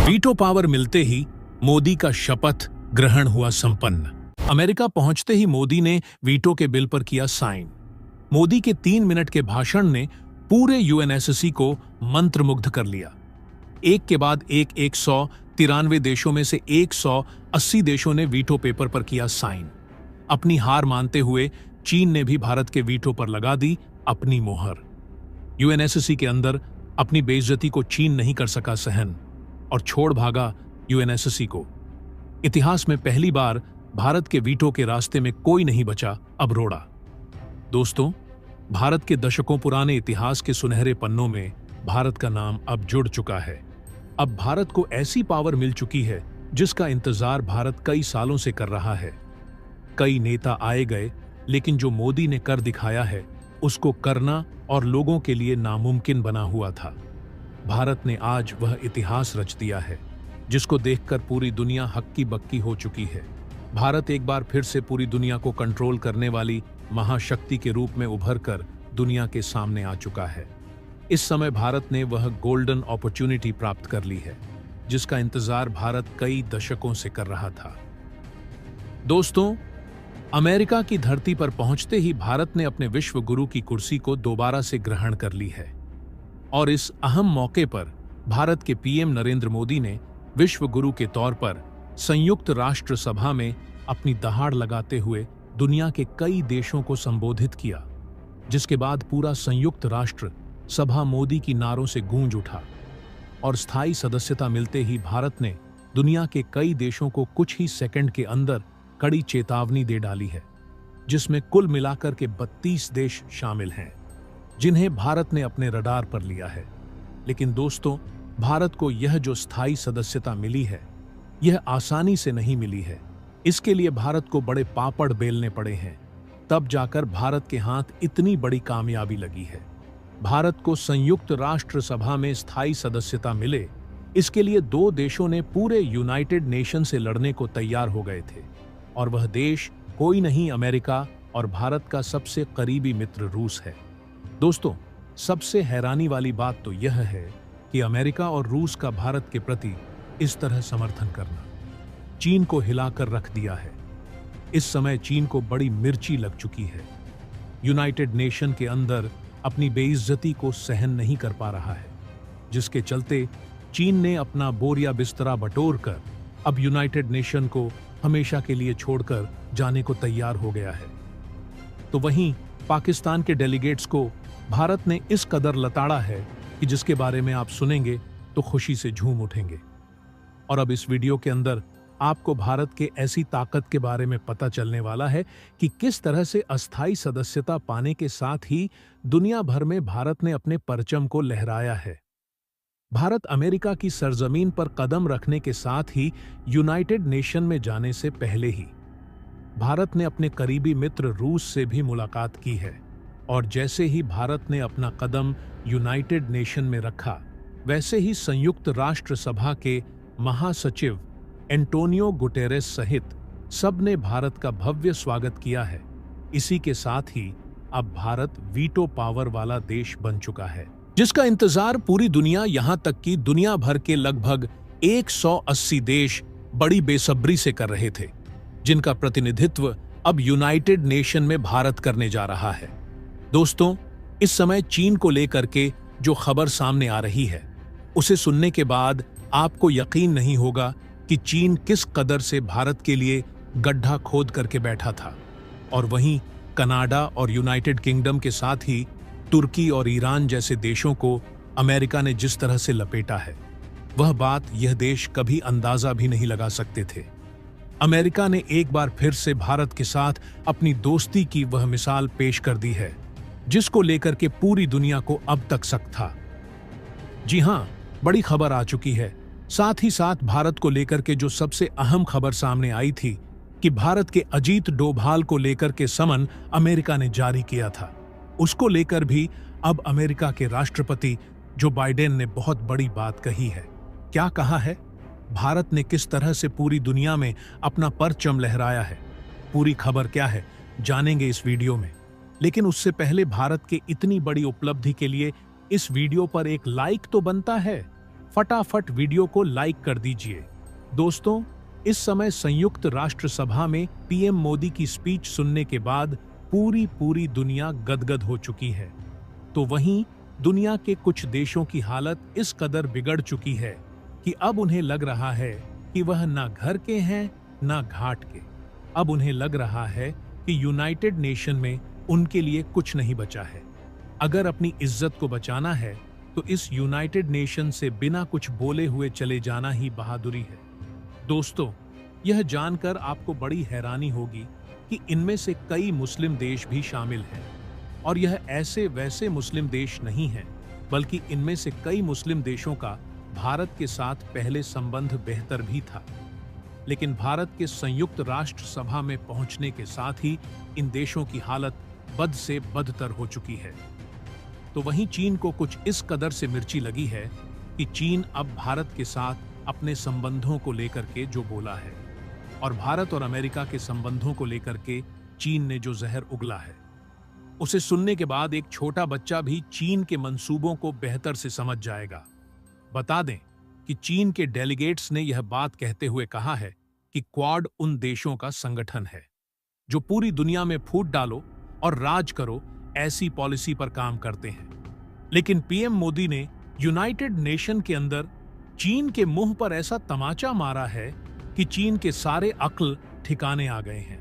Veto power मिलते ही मोदी का शपथ ग्रहण हुआ संपन्न। अमेरिका पहुंचते ही मोदी ने वीटो के बिल पर किया साइन। मोदी के 3 मिनट के भाषण ने पूरे यूएनएससी को मंत्रमुग्ध कर लिया। एक के बाद एक 193 देशों में से 180 देशों ने वीटो पेपर पर किया साइन। अपनी हार मानते हुए चीन ने भी भारत के वीटो पर लगा दी अपनी मोहर। यूएनएससी के अंदर अपनी बेइज्जती को चीन नहीं कर सका सहन और छोड़ भागा यूएनएससी को। इतिहास में पहली बार भारत के वीटो के रास्ते में कोई नहीं बचा, अब रोड़ा। दोस्तों, भारत के दशकों पुराने इतिहास के सुनहरे पन्नों में भारत का नाम अब जुड़ चुका है। अब भारत को ऐसी पावर मिल चुकी है जिसका इंतजार भारत कई सालों से कर रहा है। कई नेता आए गए, लेकिन जो मोदी ने कर दिखाया है उसको करना और लोगों के लिए नामुमकिन बना हुआ था। भारत ने आज वह इतिहास रच दिया है जिसको देखकर पूरी दुनिया हक्की बक्की हो चुकी है। भारत एक बार फिर से पूरी दुनिया को कंट्रोल करने वाली महाशक्ति के रूप में उभर कर दुनिया के सामने आ चुका है। इस समय भारत ने वह गोल्डन अपॉर्चुनिटी प्राप्त कर ली है जिसका इंतजार भारत कई दशकों से कर रहा था। दोस्तों, अमेरिका की धरती पर पहुंचते ही भारत ने अपने विश्व गुरु की कुर्सी को दोबारा से ग्रहण कर ली है और इस अहम मौके पर भारत के पीएम नरेंद्र मोदी ने विश्व गुरु के तौर पर संयुक्त राष्ट्र सभा में अपनी दहाड़ लगाते हुए दुनिया के कई देशों को संबोधित किया, जिसके बाद पूरा संयुक्त राष्ट्र सभा मोदी की नारों से गूंज उठा और स्थायी सदस्यता मिलते ही भारत ने दुनिया के कई देशों को कुछ ही सेकंड के अंदर कड़ी चेतावनी दे डाली है, जिसमें कुल मिलाकर के 32 देश शामिल हैं जिन्हें भारत ने अपने रडार पर लिया है। लेकिन दोस्तों, भारत को यह जो स्थायी सदस्यता मिली है यह आसानी से नहीं मिली है। इसके लिए भारत को बड़े पापड़ बेलने पड़े हैं, तब जाकर भारत के हाथ इतनी बड़ी कामयाबी लगी है। भारत को संयुक्त राष्ट्र सभा में स्थायी सदस्यता मिले, इसके लिए 2 देशों ने पूरे यूनाइटेड नेशन से लड़ने को तैयार हो गए थे और वह देश कोई नहीं, अमेरिका और भारत का सबसे करीबी मित्र रूस है। दोस्तों, सबसे हैरानी वाली बात तो यह है कि अमेरिका और रूस का भारत के प्रति इस तरह समर्थन करना चीन को हिलाकर रख दिया है। इस समय चीन को बड़ी मिर्ची लग चुकी है। यूनाइटेड नेशन के अंदर अपनी बेइज्जती को सहन नहीं कर पा रहा है, जिसके चलते चीन ने अपना बोरिया बिस्तरा बटोर कर अब यूनाइटेड नेशन को हमेशा के लिए छोड़कर जाने को तैयार हो गया है। तो वहीं पाकिस्तान के डेलीगेट्स को भारत ने इस कदर लताड़ा है कि जिसके बारे में आप सुनेंगे तो खुशी से झूम उठेंगे। और अब इस वीडियो के अंदर आपको भारत के ऐसी ताकत के बारे में पता चलने वाला है कि किस तरह से अस्थायी सदस्यता पाने के साथ ही दुनिया भर में भारत ने अपने परचम को लहराया है। भारत अमेरिका की सरजमीन पर कदम रखने के साथ ही यूनाइटेड नेशन में जाने से पहले ही भारत ने अपने करीबी मित्र रूस से भी मुलाकात की है और जैसे ही भारत ने अपना कदम यूनाइटेड नेशन में रखा, वैसे ही संयुक्त राष्ट्र सभा के महासचिव एंटोनियो गुटेरेस सहित सब ने भारत का भव्य स्वागत किया है। इसी के साथ ही अब भारत वीटो पावर वाला देश बन चुका है, जिसका इंतजार पूरी दुनिया, यहां तक कि दुनिया भर के लगभग 180 देश बड़ी बेसब्री से कर रहे थे, जिनका प्रतिनिधित्व अब यूनाइटेड नेशन में भारत करने जा रहा है। दोस्तों, इस समय चीन को लेकर के जो खबर सामने आ रही है, उसे सुनने के बाद आपको यकीन नहीं होगा कि चीन किस कदर से भारत के लिए गड्ढा खोद करके बैठा था। और वहीं कनाडा और यूनाइटेड किंगडम के साथ ही तुर्की और ईरान जैसे देशों को अमेरिका ने जिस तरह से लपेटा है, वह बात यह देश कभी अंदाजा भी नहीं लगा सकते थे। अमेरिका ने एक बार फिर से भारत के साथ अपनी दोस्ती की वह मिसाल पेश कर दी है, जिसको लेकर के पूरी दुनिया को अब तक शक था। जी हां, बड़ी खबर आ चुकी है। साथ ही साथ भारत को लेकर के जो सबसे अहम खबर सामने आई थी कि भारत के अजीत डोभाल को लेकर के समन अमेरिका ने जारी किया था, उसको लेकर भी अब अमेरिका के राष्ट्रपति जो बाइडेन ने बहुत बड़ी बात कही है। क्या कहा है? भारत ने किस तरह से पूरी दुनिया में अपना परचम लहराया है? पूरी खबर क्या है, जानेंगे इस वीडियो में। लेकिन उससे पहले भारत के इतनी बड़ी उपलब्धि के लिए इस वीडियो पर एक लाइक तो बनता है। फटाफट वीडियो को लाइक कर दीजिए। दोस्तों, इस समय संयुक्त राष्ट्र सभा में पीएम मोदी की स्पीच सुनने के बाद पूरी दुनिया गदगद हो चुकी है। तो वहीं दुनिया के कुछ देशों की हालत इस कदर बिगड़ चुकी है कि अब उन्हें लग रहा है कि वह ना घर के हैं ना घाट के। अब उन्हें लग रहा है कि यूनाइटेड नेशन में उनके लिए कुछ नहीं बचा है। अगर अपनी इज्जत को बचाना है तो इस यूनाइटेड नेशन से बिना कुछ बोले हुए चले जाना ही बहादुरी है। दोस्तों, यह जानकर आपको बड़ी हैरानी होगी कि इनमें से कई मुस्लिम देश भी शामिल हैं, और यह ऐसे वैसे मुस्लिम देश नहीं हैं, बल्कि इनमें से कई मुस्लिम देशों का भारत के साथ पहले संबंध बेहतर भी था। लेकिन भारत के संयुक्त राष्ट्र सभा में पहुंचने के साथ ही इन देशों की हालत बद से बदतर हो चुकी है। तो वहीं चीन को कुछ इस कदर से मिर्ची लगी है कि चीन अब भारत के साथ अपने संबंधों को लेकर के जो बोला है, और भारत और अमेरिका के संबंधों को लेकर के चीन ने जो जहर उगला है, उसे सुनने के बाद एक छोटा बच्चा भी चीन के मंसूबों को बेहतर से समझ जाएगा। बता दें कि चीन के डेलीगेट्स ने यह बात कहते हुए कहा है कि क्वाड उन देशों का संगठन है जो पूरी दुनिया में फूट डालो और राज करो ऐसी पॉलिसी पर काम करते हैं। लेकिन पीएम मोदी ने यूनाइटेड नेशन के अंदर चीन के मुंह पर ऐसा तमाचा मारा है कि चीन के सारे अक्ल ठिकाने आ गए हैं।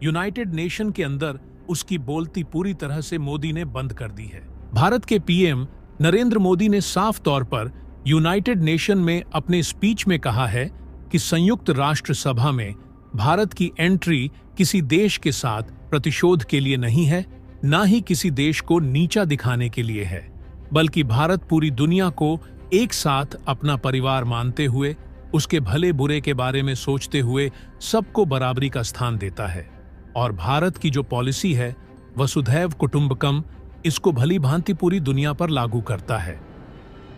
यूनाइटेड नेशन के अंदर उसकी बोलती पूरी तरह से मोदी ने बंद कर दी है। भारत के पीएम नरेंद्र मोदी ने साफ तौर पर यूनाइटेड नेशन में अपने स्पीच में कहा है कि संयुक्त राष्ट्र सभा में भारत की एंट्री किसी देश के साथ प्रतिशोध के लिए नहीं है, ना ही किसी देश को नीचा दिखाने के लिए है, बल्कि भारत पूरी दुनिया को एक साथ अपना परिवार मानते हुए, उसके भले बुरे के बारे में सोचते हुए सबको बराबरी का स्थान देता है। और भारत की जो पॉलिसी है वसुधैव कुटुंबकम, इसको भली भांति पूरी दुनिया पर लागू करता है।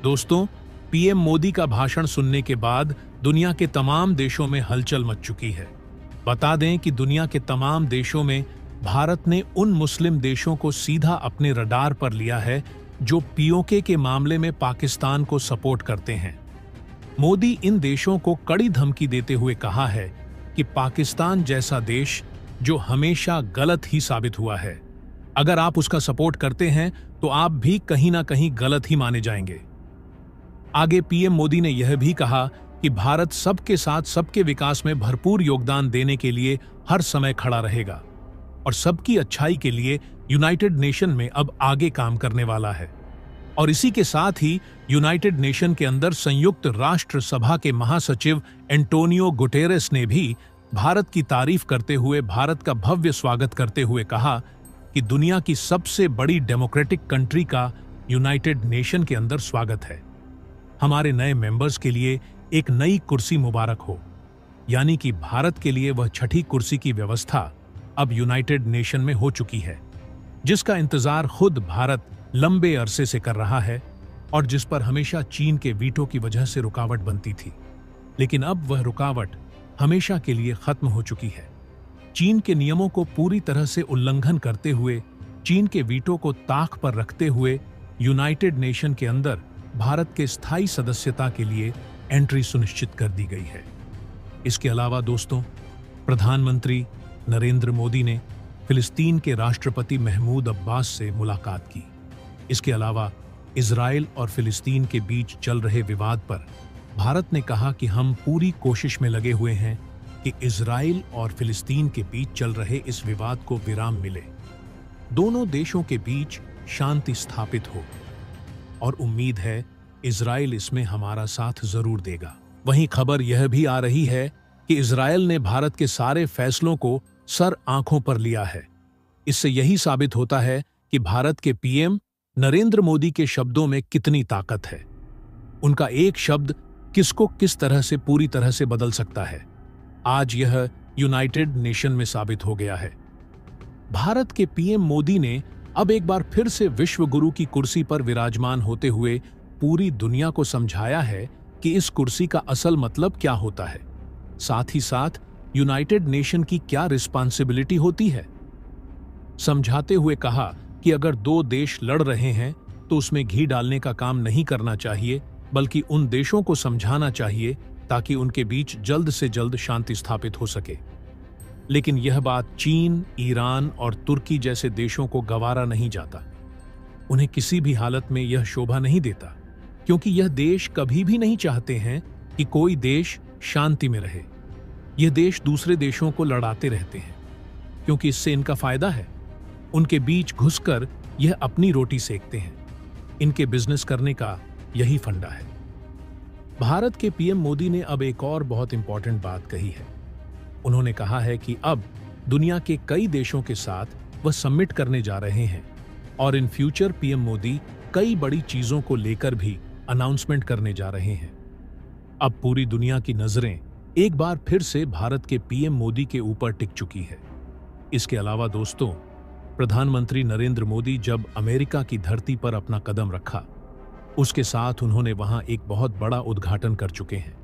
दोस्तों, पीएम मोदी का भाषण सुनने के बाद दुनिया के तमाम देशों में हलचल मच चुकी है। बता दें कि दुनिया के तमाम देशों में भारत ने उन मुस्लिम देशों को सीधा अपने रडार पर लिया है जो पीओके के मामले में पाकिस्तान को सपोर्ट करते हैं। मोदी इन देशों को कड़ी धमकी देते हुए कहा है कि पाकिस्तान जैसा देश जो हमेशा गलत ही साबित हुआ है, अगर आप उसका सपोर्ट करते हैं तो आप भी कहीं ना कहीं गलत ही माने जाएंगे। आगे पीएम मोदी ने यह भी कहा कि भारत सबके साथ सबके विकास में भरपूर योगदान देने के लिए हर समय खड़ा रहेगा और सबकी अच्छाई के लिए यूनाइटेड नेशन में अब आगे काम करने वाला है। और इसी के साथ ही यूनाइटेड नेशन के अंदर संयुक्त राष्ट्र सभा के महासचिव एंटोनियो गुटेरेस ने भी भारत की तारीफ करते हुए भारत का भव्य स्वागत करते हुए कहा कि दुनिया की सबसे बड़ी डेमोक्रेटिक कंट्री का यूनाइटेड नेशन के अंदर स्वागत है। हमारे नए मेंबर्स के लिए एक नई कुर्सी मुबारक हो। यानी कि भारत के लिए वह छठी कुर्सी की व्यवस्था अब यूनाइटेड नेशन में हो चुकी है, जिसका इंतजार खुद भारत लंबे अरसे से कर रहा है और जिस पर हमेशा चीन के वीटो की वजह से रुकावट बनती थी। लेकिन अब वह रुकावट हमेशा के लिए खत्म हो चुकी है। चीन के नियमों को पूरी तरह से उल्लंघन करते हुए, चीन के वीटो को ताक पर रखते हुए यूनाइटेड नेशन के अंदर भारत के स्थायी सदस्यता के लिए एंट्री सुनिश्चित कर दी गई है। इसके अलावा दोस्तों, प्रधानमंत्री नरेंद्र मोदी ने फिलिस्तीन के राष्ट्रपति महमूद अब्बास से मुलाकात की। इसके अलावा इजराइल और फिलिस्तीन के बीच चल रहे विवाद पर भारत ने कहा कि हम पूरी कोशिश में लगे हुए हैं कि इजराइल और फिलिस्तीन के बीच चल रहे इस विवाद को विराम मिले, दोनों देशों के बीच शांति स्थापित हो, और उम्मीद है इजराइल इसमें हमारा साथ जरूर देगा। वहीं खबर यह भी आ रही है कि इजराइल ने भारत के सारे फैसलों को सर आंखों पर लिया है। इससे यही साबित होता है कि भारत के पीएम नरेंद्र मोदी के शब्दों में कितनी ताकत है। उनका एक शब्द किसको किस तरह से पूरी तरह से बदल सकता है, आज यह यूनाइटेड नेशन में साबित हो गया है। भारत के पीएम मोदी ने अब एक बार फिर से विश्व गुरु की कुर्सी पर विराजमान होते हुए पूरी दुनिया को समझाया है कि इस कुर्सी का असल मतलब क्या होता है, साथ ही साथ यूनाइटेड नेशन की क्या रिस्पांसिबिलिटी होती है। समझाते हुए कहा कि अगर दो देश लड़ रहे हैं तो उसमें घी डालने का काम नहीं करना चाहिए, बल्कि उन देशों को समझाना चाहिए ताकि उनके बीच जल्द से जल्द शांति स्थापित हो सके। लेकिन यह बात चीन, ईरान और तुर्की जैसे देशों को गवारा नहीं जाता। उन्हें किसी भी हालत में यह शोभा नहीं देता, क्योंकि यह देश कभी भी नहीं चाहते हैं कि कोई देश शांति में रहे। यह देश दूसरे देशों को लड़ाते रहते हैं, क्योंकि इससे इनका फायदा है। उनके बीच घुसकर यह अपनी रोटी सेकते हैं। इनके बिजनेस करने का यही फंडा है। भारत के पीएम मोदी ने अब एक और बहुत इंपॉर्टेंट बात कही है। उन्होंने कहा है कि अब दुनिया के कई देशों के साथ वह समिट करने जा रहे हैं और इन फ्यूचर पीएम मोदी कई बड़ी चीजों को लेकर भी अनाउंसमेंट करने जा रहे हैं। अब पूरी दुनिया की नजरें एक बार फिर से भारत के पीएम मोदी के ऊपर टिक चुकी है। इसके अलावा दोस्तों, प्रधानमंत्री नरेंद्र मोदी जब अमेरिका की धरती पर अपना कदम रखा, उसके साथ उन्होंने वहां एक बहुत बड़ा उद्घाटन कर चुके हैं।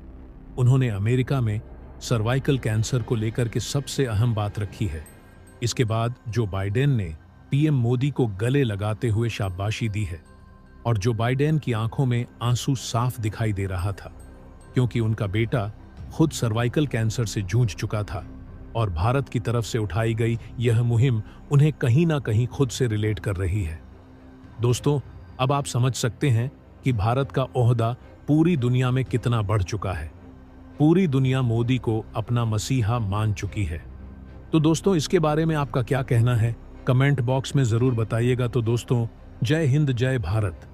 उन्होंने अमेरिका में सर्वाइकल कैंसर को लेकर के सबसे अहम बात रखी है। इसके बाद जो बाइडेन ने पीएम मोदी को गले लगाते हुए शाबाशी दी है और जो बाइडेन की आंखों में आंसू साफ दिखाई दे रहा था, क्योंकि उनका बेटा खुद सर्वाइकल कैंसर से जूझ चुका था और भारत की तरफ से उठाई गई यह मुहिम उन्हें कहीं ना कहीं खुद से रिलेट कर रही है। दोस्तों, अब आप समझ सकते हैं कि भारत का ओहदा पूरी दुनिया में कितना बढ़ चुका है। पूरी दुनिया मोदी को अपना मसीहा मान चुकी है। तो दोस्तों, इसके बारे में आपका क्या कहना है? कमेंट बॉक्स में जरूर बताइएगा। तो दोस्तों, जय हिंद, जय भारत।